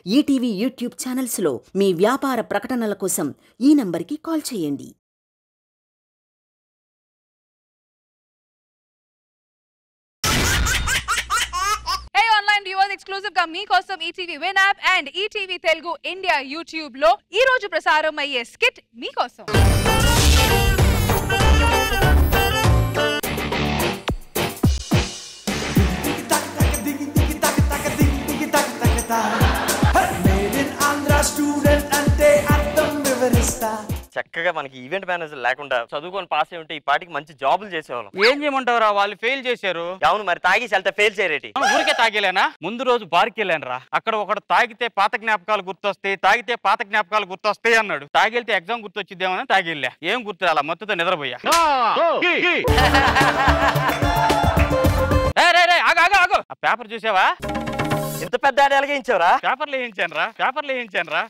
ETV YouTube ఛానల్స్లో మీ వ్యాపార ప్రకటనల కోసం ఈ నంబర్కి కాల్ చేయండి. Hey online viewers, exclusive గా మీకోసం ETV win app and ETV Telugu India YouTube లో ఈ రోజు ప్రసారం అయ్యే స్కిట్ మీకోసం. చక్కగా మనకి ఈవెంట్ మేనేజర్ లేకుండా చదువుకొని పాస్ అయి ఉంటే ఈ పాటికి మంచి జాబులు చేసేవాళ్ళం. ఏం చేయమంటావురా, వాళ్ళు ఫెయిల్ చేశారు. అవును, మరి తాగేసి వెళ్తే ఫెయిల్ చేయరేటి? ఊరికే తాగేలేనా? ముందు రోజు బార్కి వెళ్ళాను రా, అక్కడ ఒకడు తాగితే పాత జ్ఞాపకాలు గుర్తొస్తాయి, తాగితే పాత జ్ఞాపకాలు గుర్తొస్తాయి అన్నాడు. తాగితే ఎగ్జామ్ గుర్తొచ్చిద్దామని తాగిళ్ళా, ఏం గుర్తు అలా మొత్తంతో నిద్రపోయా. ఆగు, ఆ పేపర్ చూసావా? ఇంత పెద్ద ఆడేలాగా ఇచ్చావరా? పేపర్లు వేయించాను రా.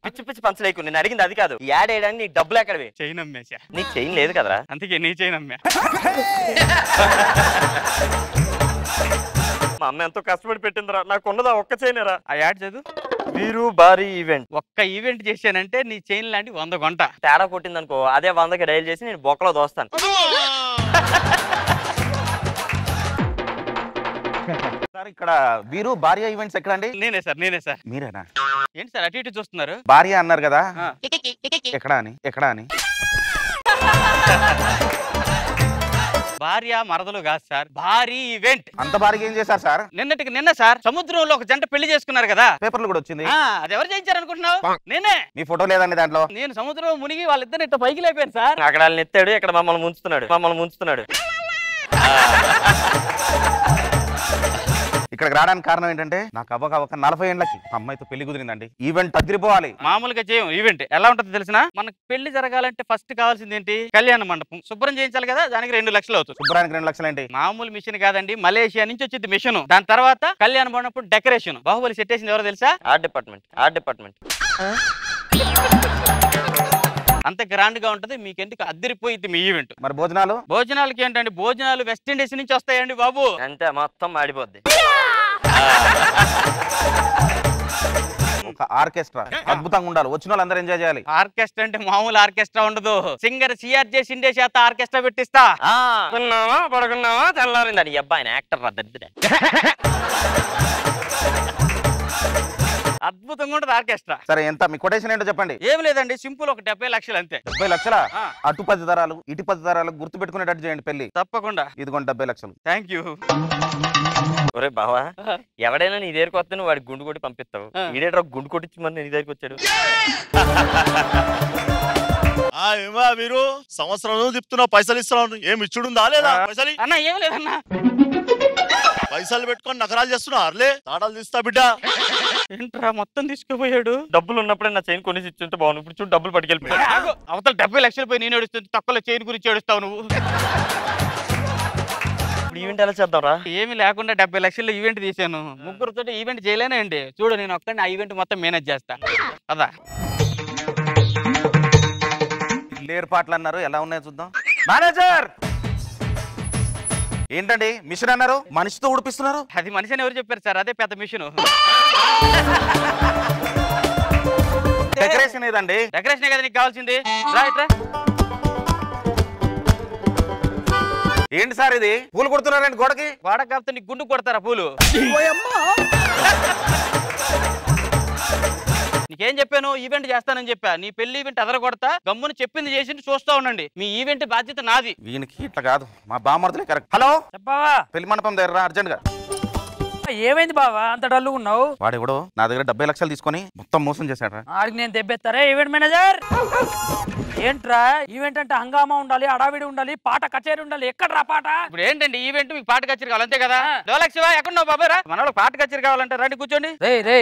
పిచ్చి పిచ్చి పంచలేకు, నేను అడిగింది అది కాదు. ఈ యాడ్ వేయడానికి నీకు డబ్బులు ఎక్కడవి? చైన్ అమ్మేశా. నీకు చైన్ లేదు కదరా? అందుకే నీ చైన్ అమ్మా. మా అమ్మ ఎంతో కష్టపడి పెట్టిందిరా, నాకు ఉన్నదా ఒక్క చైనేరా. ఆ యాడ్ చదువు. వీరు భారీ ఈవెంట్. ఒక్క ఈవెంట్ చేశానంటే నీ చైన్ లాంటి 100 కొంట. తేడా కొట్టింది అనుకో, అదే 100కి డైల్ చేసి నేను బొక్కలో దోస్తాను. సార్ ఇక్కడ వీరు భార్య ఈవెంట్స్ ఎక్కడ అండి? నేనే సార్. మీరేనా? ఏంటి సార్ అటు ఇటు చూస్తున్నారు? భార్య అన్నారు కదా, ఎక్కడ అని? భార్య మరదలు కాదు సార్, భారీ ఈవెంట్. అంత భారీగా ఏం చేశారు సార్? నిన్న సార్ సముద్రంలో ఒక జంట పెళ్లి చేసుకున్నారు కదా, పేపర్లు కూడా వచ్చింది. అది ఎవరు చేయించారు అనుకుంటున్నావు? నేనే. మీ ఫోటో లేదండి దాంట్లో? నేను సముద్రంలో మునిగి వాళ్ళిద్దరు ఇట్లా పైకి లేపాను సార్. అక్కడ వాళ్ళని ఎత్తాడు, ఇక్కడ మమ్మల్ని ముంచుతున్నాడు. ఇక్కడికి రావడానికి కారణం ఏంటంటే నాకు అవ్వక 40 ఏళ్ళకి అమ్మాయితో పెళ్లి కుదిరిందండి. ఈవెంట్ అదిరిపోవాలి. మామూలుగా చేయం ఈవెంట్. ఎలా ఉంటుందో తెలిసిన? మనకు పెళ్లి జరగాలంటే ఫస్ట్ కావాల్సింది ఏంటి? కళ్యాణ మండపం శుభ్రం చేయించాలి కదా, దానికి 2 లక్షలు అవుతుంది. శుభ్రానికి 2 లక్షలు ఏంటి? మామూలు మిషన్ కాదండి, మలేషియా నుంచి వచ్చింది మిషన్. దాని తర్వాత కళ్యాణ మండపం డెకరేషన్. బాహుబలి సెట్ వేసింది ఎవరో తెలుసా? Art department. అంత గ్రాండ్ గా ఉంటది, మీకెందుకు అద్దరిపోయింది మీ ఈవెంట్. మరి భోజనాలకి ఏంటండి? భోజనాలు వెస్ట్ ఇండీస్ నుంచి వస్తాయండి బాబు. అంతే, మొత్తం మాడిపోద్ది. ఒక ఆర్కెస్ట్రా అద్భుతంగా ఉండాలి, వచ్చిన వాళ్ళు అందరూ ఎంజాయ్ చేయాలి. ఆర్కెస్ట్రా అంటే మామూలు ఆర్కెస్ట్రా ఉండదు, సింగర్ సిఆర్జే షిండే చేత ఆర్కెస్ట్రా పెట్టిస్తా. పడుకున్నావా తెల్లారిందని అబ్బాయి యాక్టర్ రా దద్దుడే. అద్భుతంగా ఉంటది ఆర్కెస్ట్రా. సరే, ఎంత మీ కొటేషన్ ఏంటో చెప్పండి. ఏం లేదండి, సింపుల్, ఒక 70 లక్షలు అంతే. 70 లక్షలా? అటు 10 తరాలు ఇటు 10 తరాలు గుర్తు పెట్టుకునేటట్టు చేయండి పెళ్లి. తప్పకుండా. ఇదిగోండి 70 లక్షలు. Thank you. ఒరే బావా, ఎవడైనా నీ దగ్గరికి వస్తే నువ్వు వాడికి గుండు కొట్టి పంపిస్తావు. ఈడేట్రా గుండు కొట్టించి మరి నీ దగ్గరికి వచ్చాడు. మీరు సంవత్సరం చెప్తున్నావు పైసలు ఇస్తున్నావు, ఏమి ఇచ్చుడుందా లేదా? పైసలు అన్న ఏం లేదన్నా, పైసలు పెట్టుకొని నగరాలు చేస్తున్నా. అర్లే తాడాలు తీస్తా బిడ్డ. ఏంట్రా మొత్తం తీసుకుపోయాడు? డబ్బులు ఉన్నప్పుడే నా చైన్ కొనేసి ఇచ్చుంటే బాగుంది. ఇప్పుడు చూడు డబ్బులు పట్టుకెళ్ళిపోయాడు. అవతల 70 లక్షలు పోయి నేను ఏడుస్తుంది, తక్కువ చైన్ గురించి ఏడుస్తావు నువ్వు. ఇప్పుడు ఈవెంట్ ఎలా చేద్దాంరా? ఏమి లేకుండా 70 లక్షల్లో ఈవెంట్ తీసాను. ముగ్గురుతో ఈవెంట్ చేయలేనండి. చూడు, నేను ఒక్కడిని ఆ ఈవెంట్ మొత్తం మేనేజ్ చేస్తా కదా. ఏర్పాట్లు అన్నారు, ఎలా ఉన్నాయో చూద్దాం. మేనేజర్ ఏంటండి మిషన్ అన్నారు, మనిషితో ఉడిపిస్తున్నారు? అది మనిషి అని ఎవరు చెప్పారు సార్? అదే పెద్ద మిషన్. డెకరేషన్ ఏదండి? డెకరేషన్ కదా నీకు కావాల్సింది. రైట్. ఏంటి సార్ ఇది? పూలు కొడుతున్నారండి గోడకి? గోడకి కాకపోతే నీకు గుండు కొడతారా పూలు? నీకేం చెప్పాను? ఈవెంట్ చేస్తానని చెప్పా. నీ పెళ్లి ఈవెంట్ ఎదర కొడతా, గమ్మును చెప్పింది చేసి చూస్తా ఉండండి. మీ ఈవెంట్ బాధ్యత నాది. వీనికి ఇట్లా కాదు, మా బామర్దులే కరెక్ట్. హలో చెప్పవా? పెళ్లి మండపం దగ్గర అర్జెంట్ గా. ఏమైంది బావా అంత డల్లు ఉన్నావు? వాడు ఎవడో నా దగ్గర 70 లక్షలు తీసుకొని మొత్తం మోసం చేశాడు. ఆడికి నేను దెబ్బెత్తారా ఈవెంట్ మేనేజర్? ఏంట్రా ఈవెంట్ అంటే హంగామా ఉండాలి, అడావిడి ఉండాలి, పాట కచేరీ ఉండాలి. ఎక్కడ్రా పాట? ఇప్పుడు ఏంటండి ఈవెంట్, మీకు పాట కచేరీ కావాలి అంతే కదా? డోలక్షివా ఎక్కడున్నావు బాబాయ్? రా, మన పాట కచేరీ కావాలంటే రండి కూర్చోండి. రే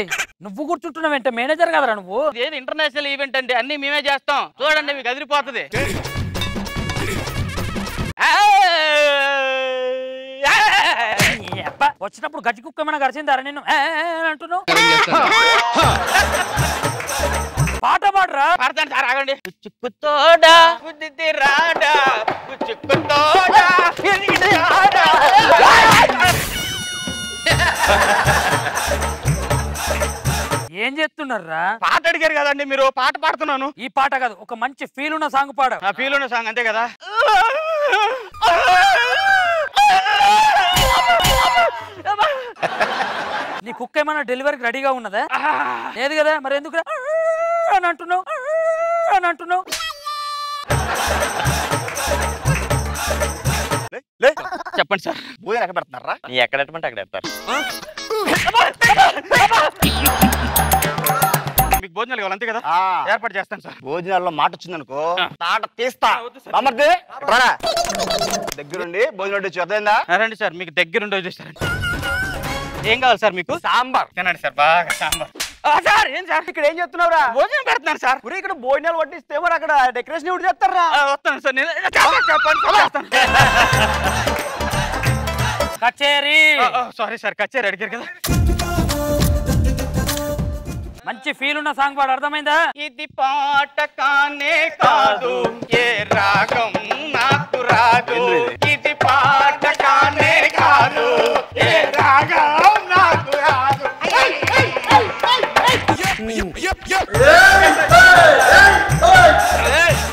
నువ్వు కూర్చుంటున్నావంటే మేనేజర్ కదరా నువ్వు? ఏది ఇంటర్నేషనల్ ఈవెంట్ అండి, అన్ని మేమే చేస్తాం. చూడండి మీకు అదిరిపోతుంది. వచ్చినప్పుడు గజ్జి కుక్క ఏమైనా గరిచిందారా నేను అంటున్నావు? పాట పాడరా. పాడతాను సార్, ఆగండి. చిక్కుతోడా బుద్ధి రాడా, చిక్కుతోడా ఏం చేస్తున్నారా? పాట అడిగారు కదండి మీరు, పాట పాడుతున్నాను. ఈ పాట కాదు, ఒక మంచి ఫీల్ ఉన్న సాంగ్ పాడ. ఆ ఫీల్ ఉన్న సాంగ్ అంతే కదా. నీ కుక్క ఏమైనా డెలివరీకి రెడీగా ఉన్నదా? లేదు కదా, మరి ఎందుకు అని అంటున్నావు అని అంటున్నావు? చెప్పండి సార్. భోజనం ఎక్కడ పెడుతున్నారా? నీ ఎక్కడ ఎట్టమంటే అక్కడ ఎత్తారు. మీకు భోజనాలు కావాలి అంతే కదా, ఏర్పాటు చేస్తాను సార్. భోజనాల్లో మాట వచ్చిందనుకో తాట తీస్తా. బామర్ది రారా దగ్గరుండి భోజనం వడ్డించు, అర్థమైందా? రండి సార్, మీకు దగ్గరుండి వదిలేస్తారండి. ఏం కావాలి సార్ మీకు? సాంబార్ తినండి సార్, బాగా సాంబార్. సార్ ఏం సార్ ఇక్కడ ఏం చేస్తున్నావురా? భోజనం పెడుతున్నాను సార్. ఇక్కడ భోజనాలు వడ్డిస్తే మరి అక్కడ డెకరేషన్ ఎవరు చేస్తారా? వస్తాను సార్, నేను చెప్పండి. కచేరీ. సారీ సార్, కచేరీ అడిగారు కదా. మంచి ఫీల్ ఉన్న సాంగ్ పాడు, అర్థమైందా? ఇది పాట కానే కాదు, ఏ రాగం నాకు రాదు. ఇది పాట కానే కాదు, ఏ రాగం నాకు రాదు.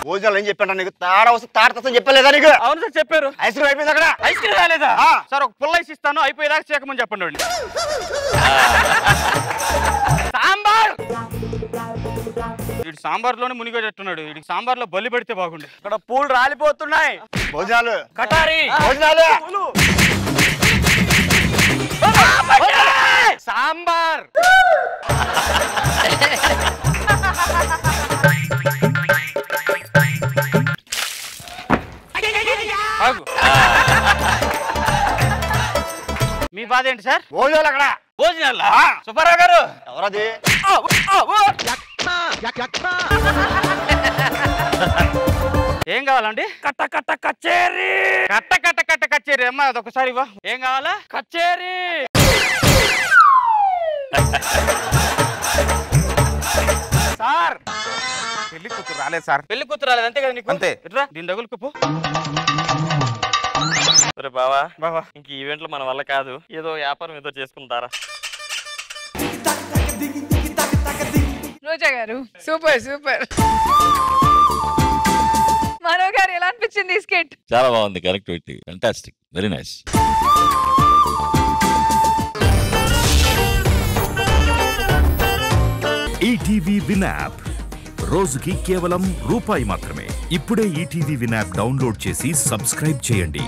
భోజనాలు ఏం చెప్పాను నీకు? తాడ వస్తే తాట తప్పని చెప్పలేదా నీకు? అవును సార్ చెప్పారు. ఐస్ క్రీమ్ అయిపోయింది అక్కడ. ఐస్ క్రీమ్ రాలేదా సార్? ఒక పుల్ల ఐస్ ఇస్తాను, అయిపోయేదాకా చేయకమని చెప్పండి. సాంబార్. వీడు సాంబార్ లోనే మునిగేటట్టున్నాడు. వీడికి సాంబార్ లో బలి పెడితే బాగుండే. ఇక్కడ పూలు రాలిపోతున్నాయి. భోజనాలు కటారి. భోజనాలు సాంబార్. మీ బాధ ఏంటి సార్? భోజనాలు అక్కడ. భోజనాలు సుబ్బారావు గారు. ఎవరది? ఏం కావాలండి? కట్ట కట్ట కచేరీ. కట్ట కట్ట కట్ట కచేరీ. అమ్మా అదొకసారి ఇవ్వ. ఏం కావాలా? కచేరీ. సార్ పెళ్లి కూతురు రాలేదు సార్. పెళ్లి కూతురు రాలేదు అంతే కదా నీకు? అంతే. ఇట్రా దీని దగ్గరకు పో. బావా బావా ఇంక ఈవెంట్లు మన వల్ల కాదు, ఏదో వ్యాపారం ఏదో చేసుకుంటారా? రోజా గారు సూపర్ సూపర్. మనోజ్ గారు ఎలా అనిపించింది ఈ స్కిట్? చాలా బాగుంది, connectivity fantastic, very nice. ETV win app రోజుకి కేవలం రూపాయి మాత్రమే. ఇప్పుడే ఈటీవీ విన్ యాప్ డౌన్లోడ్ చేసి సబ్స్క్రైబ్ చేయండి.